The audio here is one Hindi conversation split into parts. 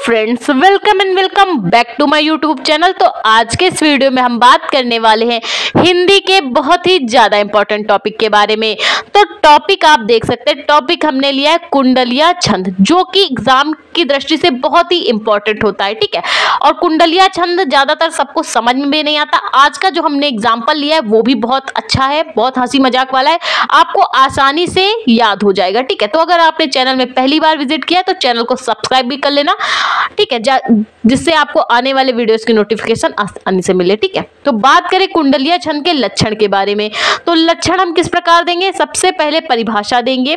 Friends, welcome and welcome back to my YouTube channel. तो आज के इस वीडियो में हम बात करने वाले हैं हिंदी के बहुत ही ज़्यादा इंपॉर्टेंट टॉपिक के बारे में। तो टॉपिक आप देख सकते हैं, टॉपिक हमने लिया है कुंडलिया छंद, जो कि एग्जाम की दृष्टि से बहुत ही इंपॉर्टेंट होता है। ठीक है, और कुंडलिया छंद ज़्यादातर सबको समझ में भी नहीं आता। आज का जो हमने एग्जाम्पल लिया है वो भी बहुत अच्छा है, बहुत हंसी मजाक वाला है, आपको आसानी से याद हो जाएगा। ठीक है, तो अगर आपने चैनल में पहली बार विजिट किया तो चैनल को सब्सक्राइब भी कर लेना। ठीक है, जिससे आपको आने वाले वीडियोस की नोटिफिकेशन आसानी से मिले। ठीक है, तो बात करें कुंडलिया छंद के लक्षण के बारे में, तो लक्षण हम किस प्रकार देंगे? सबसे पहले परिभाषा देंगे,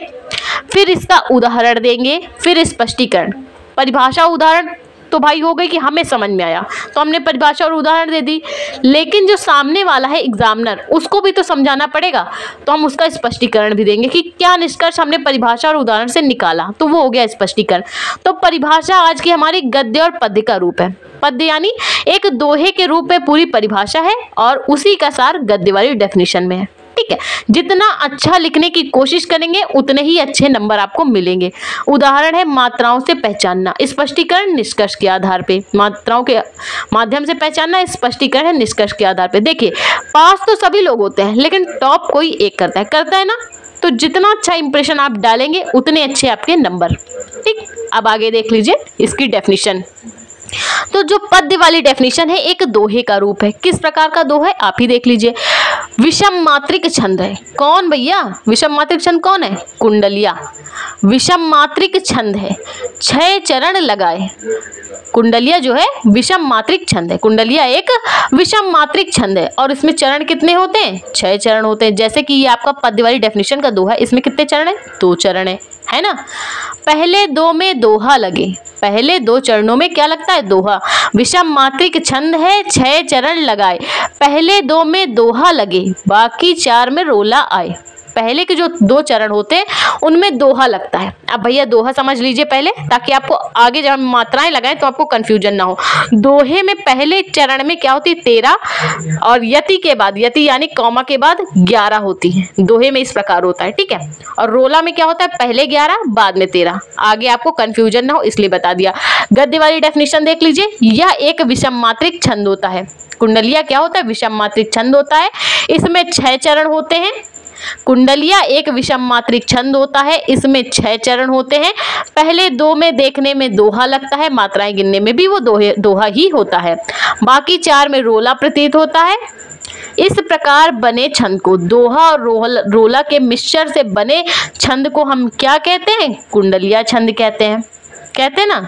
फिर इसका उदाहरण देंगे, फिर स्पष्टीकरण। परिभाषा उदाहरण तो भाई हो गई कि हमें समझ में आया तो हमने परिभाषा और उदाहरण दे दी, लेकिन जो सामने वाला है एग्जामिनर उसको भी तो समझाना पड़ेगा, तो हम उसका स्पष्टीकरण भी देंगे कि क्या निष्कर्ष हमने परिभाषा और उदाहरण से निकाला, तो वो हो गया स्पष्टीकरण। तो परिभाषा आज की हमारी गद्य और पद्य का रूप है। पद्य यानी एक दोहे के रूप में पूरी परिभाषा है और उसी का सार गद्य वाली डेफिनेशन में है। ठीक है, जितना अच्छा लिखने की कोशिश करेंगे उतने ही अच्छे नंबर आपको मिलेंगे। उदाहरण है मात्राओं से पहचानना, स्पष्टीकरण निष्कर्ष के आधार पे। मात्राओं के माध्यम से पहचानना, स्पष्टीकरण है निष्कर्ष के आधार पे। देखिए, पास तो सभी लोग होते हैं लेकिन टॉप कोई एक करता है ना, तो जितना अच्छा इंप्रेशन आप डालेंगे उतने अच्छे आपके नंबर। ठीक, अब आगे देख लीजिए इसकी डेफिनेशन। तो जो पद्य वाली डेफिनेशन है, एक दोहे का रूप है। किस प्रकार का दोहा है आप ही देख लीजिए। विषम मात्रिक छंद है। कौन भैया? विषम मात्रिक छंद कौन है? कुंडलिया। विषम मात्रिक छंद है, 6 चरण लगाए। कुंडलिया जो है विषम मात्रिक छंद है। कुंडलिया एक विषम मात्रिक छंद है और इसमें चरण कितने होते हैं? 6 चरण होते हैं। जैसे कि ये आपका पद्य वाली डेफिनेशन का दोहा है, इसमें कितने चरण है? 2 चरण है ना। पहले 2 में दोहा लगे, पहले 2 चरणों में क्या लगता है? दोहा। विषम मात्रिक छंद है, 6 चरण लगाए, पहले 2 में दोहा लगे, बाकी 4 में रोला आए। पहले के जो 2 चरण होते हैं उनमें दोहा लगता है। अब भैया दोहा समझ लीजिए पहले, ताकि आपको आगे जब हम मात्राएं लगाएं तो आपको कंफ्यूजन ना हो। दोहे में पहले चरण में क्या होती है? 13, और यति के बाद, यति यानी कॉमा के बाद 11 होती है। दोहे में इस प्रकार होता है। ठीक है, और रोला में क्या होता है? पहले 11 बाद में 13। आगे आपको कंफ्यूजन ना हो इसलिए बता दिया। गद्य वाली डेफिनेशन देख लीजिए। यह एक विषम मात्रिक छंद होता है। कुंडलिया क्या होता है? विषम मात्रिक छंद होता है। इसमें 6 चरण होते हैं। कुंडलिया एक विषम मात्रिक छंद होता है, इसमें 6 चरण होते हैं। पहले 2 में देखने में दोहा लगता है, मात्राएं गिनने में भी वो दोहा ही होता है, बाकी 4 में रोला प्रतीत होता है। इस प्रकार बने छंद को, दोहा और रोला के मिश्रण से बने छंद को हम क्या कहते हैं? कुंडलिया छंद कहते हैं ना।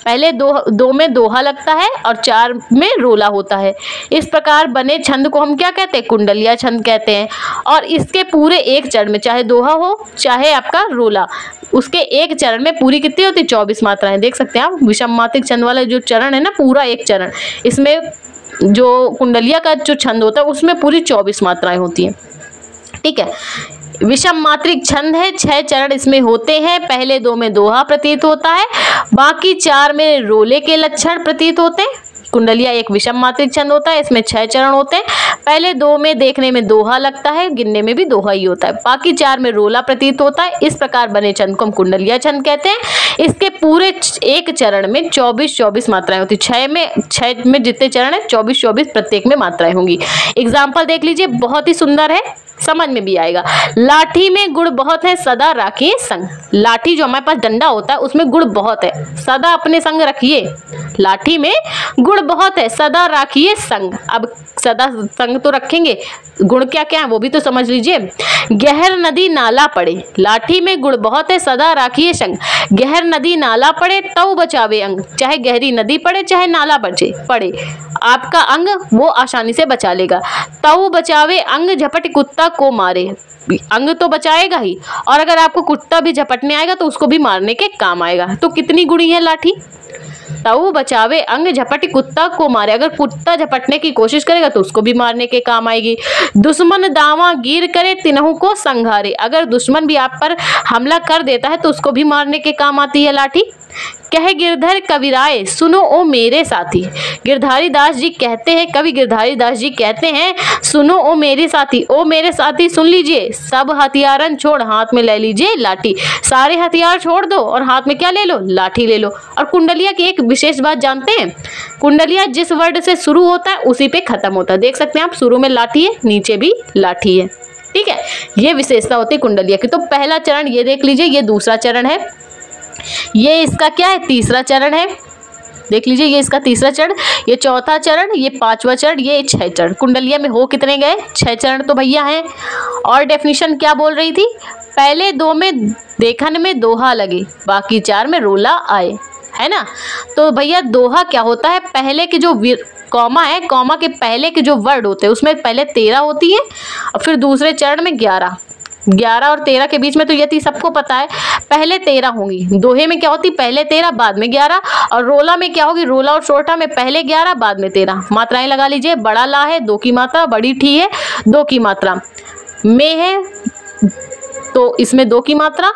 पहले 2 में दोहा लगता है और 4 में रोला होता है। इस प्रकार बने छंद को हम क्या कहते हैं? कुंडलिया छंद कहते हैं। और इसके पूरे एक चरण में, चाहे दोहा हो चाहे आपका रोला, उसके एक चरण में पूरी कितनी होती? 24 मात्राएं। देख सकते हैं आप, विषम मात्रिक छंद वाला जो चरण है ना, पूरा एक चरण, इसमें जो कुंडलिया का जो छंद होता है उसमें पूरी 24 मात्राएं होती हैं। ठीक है, विषम मात्रिक छंद है, 6 चरण इसमें होते हैं। पहले 2 में दोहा प्रतीत होता है, बाकी 4 में रोले के लक्षण प्रतीत होते हैं। कुंडलिया एक विषम मात्रिक छंद होता है, इसमें 6 चरण होते हैं। पहले 2 में देखने में दोहा लगता है, गिनने में भी दोहा ही होता है, बाकी 4 में रोला प्रतीत होता है। इस प्रकार बने छंद को हम कुंडलिया छंद कहते हैं। इसके पूरे एक चरण में 24 मात्राएं होती है। 6 में जितने चरण है 24 प्रत्येक में मात्राएं होंगी। एग्जाम्पल देख लीजिए, बहुत ही सुंदर है, समझ में भी आएगा। लाठी में गुड़ बहुत है, सदा रखिए संग। लाठी जो हमारे पास डंडा होता है उसमें गुड़ बहुत है, सदा अपने संग रखिए। लाठी में गुड़ बहुत है, सदा रखिए संग। अब सदा संग तो रखेंगे, गुण क्या क्या है वो भी तो समझ लीजिए। गहर नदी नाला पड़े, लाठी में गुड़ बहुत है, सदा राखिए संग। गहर नदी नाला पड़े तऊ बचावे अंग। चाहे गहरी नदी पड़े चाहे नाला पड़े, आपका अंग वो आसानी से बचा लेगा। तऊ बचावे अंग, झपट कुत्ता को मारे। अंग तो बचाएगा ही, और अगर आपको कुत्ता भी झपटने आएगा तो उसको भी मारने के काम आएगा। तो कितनी गुणी है लाठी? तऊ बचावे अंग, झपट कुत्ता को मारे। अगर कुत्ता झपटने की कोशिश करेगा तो उसको भी मारने के काम आएगी। दुश्मन दावा गिर करे तिनहु को संघारे। अगर दुश्मन भी आप पर हमला कर देता है तो उसको भी मारने के काम आती है लाठी। कहे गिरधर कविराय सुनो ओ मेरे साथी। गिरधारी दास जी कहते हैं, कवि गिरधारी दास जी कहते हैं, सुनो ओ मेरे साथी, ओ मेरे साथी सुन लीजिए, सब हथियारन छोड़ हाथ में ले लीजिए लाठी। सारे हथियार छोड़ दो और हाथ में क्या ले लो, लाठी ले लो। और कुंडलिया की एक विशेष बात जानते हैं, कुंडलिया जिस वर्ड से शुरू होता है उसी पे खत्म होता है। देख सकते हैं आप, शुरू में लाठी है, नीचे भी लाठी है। ठीक है, ये विशेषता होती है कुंडलिया की। तो पहला चरण ये देख लीजिए, ये दूसरा चरण है, ये इसका क्या है, तीसरा चरण है। देख लीजिए, ये इसका तीसरा चरण, ये चौथा चरण, ये पांचवा चरण, ये 6 चरण। कुंडलिया में हो कितने गए, 6 चरण तो भैया हैं। और डेफिनेशन क्या बोल रही थी, पहले 2 में देखन में दोहा लगे, बाकी 4 में रोला आए, है ना। तो भैया दोहा क्या होता है, पहले के जो कॉमा है, कॉमा के पहले के जो वर्ड होते हैं उसमें पहले 13 होती है और फिर दूसरे चरण में 11 और 13 के बीच में तो यदि सबको पता है पहले 13 होंगी। दोहे में क्या होती, पहले 13 बाद में 11। और रोला में क्या होगी, रोला और सोरठा में पहले 11 बाद में 13। मात्राएं लगा लीजिए, बड़ा ला है 2 की मात्रा, बड़ी ठी है 2 की मात्रा, में है तो इसमें 2 की मात्रा,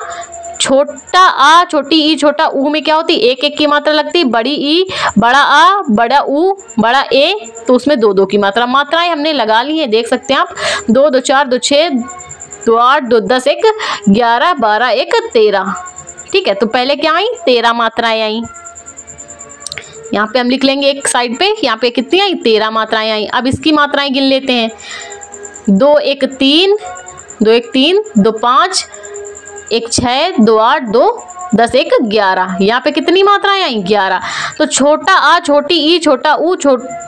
छोटा आ छोटी ई छोटा ऊ में क्या होती, 1 की मात्रा लगती, बड़ी ई बड़ा आ बड़ा ऊ बड़ा ए तो उसमें 2 की मात्रा। मात्राएं हमने लगा ली हैं, देख सकते हैं आप, 2 2 4 2 6 2 8 2 10 1 11 12 1 13। ठीक है, तो पहले क्या आई, 13 मात्राएं आई। यहाँ पे हम लिख लेंगे एक साइड पे, यहाँ पे कितनी आई, 13 मात्राएं आई। अब इसकी मात्राएं गिन लेते हैं, 2 1 3 2 1 3 2 5 1 6 2 8 2 10 1 11। यहाँ पे कितनी मात्राएं आई, 11। तो छोटा आ छोटी ई छोटा ऊ छोटा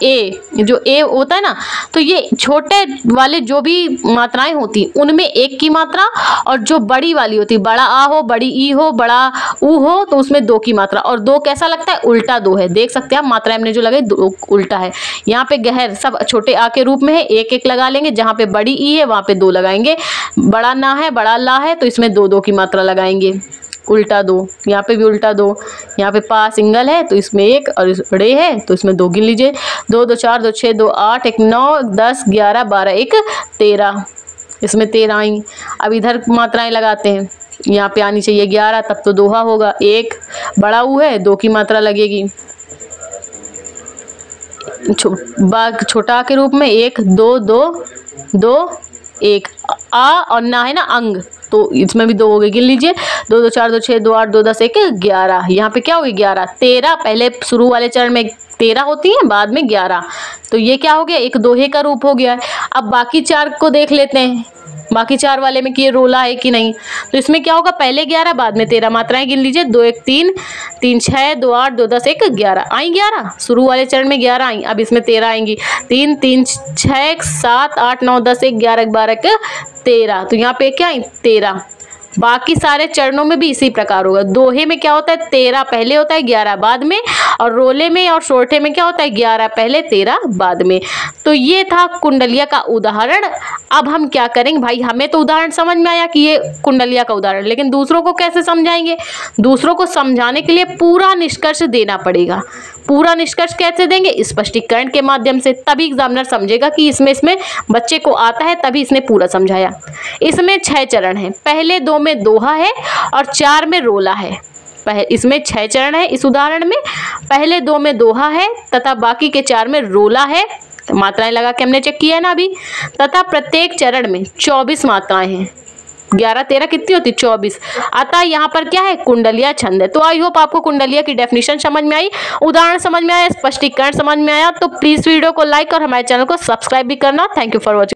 ए, जो ए होता है ना, तो ये छोटे वाले जो भी मात्राएं होती उनमें 1 की मात्रा, और जो बड़ी वाली होती, बड़ा आ हो बड़ी ई हो बड़ा ऊ हो तो उसमें 2 की मात्रा। और 2 कैसा लगता है, उल्टा 2 है। देख सकते हैं आप, मात्रा हमने जो लगाई 2 उल्टा है। यहाँ पे गहर सब छोटे आ के रूप में है, 1 1 लगा लेंगे, जहाँ पे बड़ी ई है वहाँ पे 2 लगाएंगे। बड़ा ना है बड़ा ला है तो इसमें 2 2 की मात्रा लगाएंगे, उल्टा 2। यहाँ पे भी उल्टा 2। यहाँ पे पा सिंगल है तो इसमें 1 और रे है तो इसमें 2 गिन लीजिए, 2 2 4 2 6 2 8 1 9 10 11 12 1 13। इसमें 13 आई। अब इधर मात्राएं लगाते हैं, यहाँ पे आनी चाहिए 11, तब तो दोहा होगा। 1 बड़ा ऊ है 2 की मात्रा लगेगी, छोटा के रूप में 1 2 2 2 1 आ और ना है ना अंग, तो इसमें भी 2 हो गए, गिन लीजिए, 2 2 4 2 6 2 8 2 10 1 11। यहाँ पे क्या होगी 11 13, पहले शुरू वाले चरण में 13 होती है, बाद में 11, तो ये क्या हो गया, एक दोहे का रूप हो गया है। अब बाकी 4 को देख लेते हैं, बाकी 4 वाले में कि ये रोला है कि नहीं। तो इसमें क्या होगा, पहले 11 बाद में 13। मात्राएं गिन लीजिए, 2 1 3 3 6 2 8 2 10 1 11 आई। 11 शुरू वाले चरण में 11 आई, अब इसमें 13 आएंगी, 3 3 6 7 8 9 10 1 11 12 13। तो यहाँ पे क्या आई 13। बाकी सारे चरणों में भी इसी प्रकार होगा। दोहे में क्या होता है 13 पहले होता है 11 बाद में, और रोले में और सोरठे में क्या होता है 11 पहले 13 बाद में। तो ये था कुंडलिया का उदाहरण। अब हम क्या करेंगे भाई, हमें तो उदाहरण समझ में आया कि ये कुंडलिया का उदाहरण, लेकिन दूसरों को कैसे समझाएंगे। दूसरों को समझाने के लिए पूरा निष्कर्ष देना पड़ेगा। पूरा निष्कर्ष कैसे देंगे, स्पष्टीकरण के माध्यम से, तभी एग्जामिनर समझेगा कि इसमें बच्चे को आता है, तभी इसने पूरा समझाया। इसमें 6 चरण हैं, पहले 2 में दोहा है और 4 में रोला है। इसमें 6 चरण है इस उदाहरण में, पहले 2 में दोहा है तथा बाकी के 4 में रोला है। तो मात्राएं लगा के हमने चेक किया है ना अभी। तथा प्रत्येक चरण में 24 मात्राएं हैं। 11 13 कितनी होती 24। अतः यहाँ पर क्या है, कुंडलिया छंद है। तो आई होप आपको कुंडलिया की डेफिनेशन समझ में आई, उदाहरण समझ में आया, स्पष्टीकरण समझ में आया। तो प्लीज वीडियो को लाइक और हमारे चैनल को सब्सक्राइब भी करना। Thank you for watching.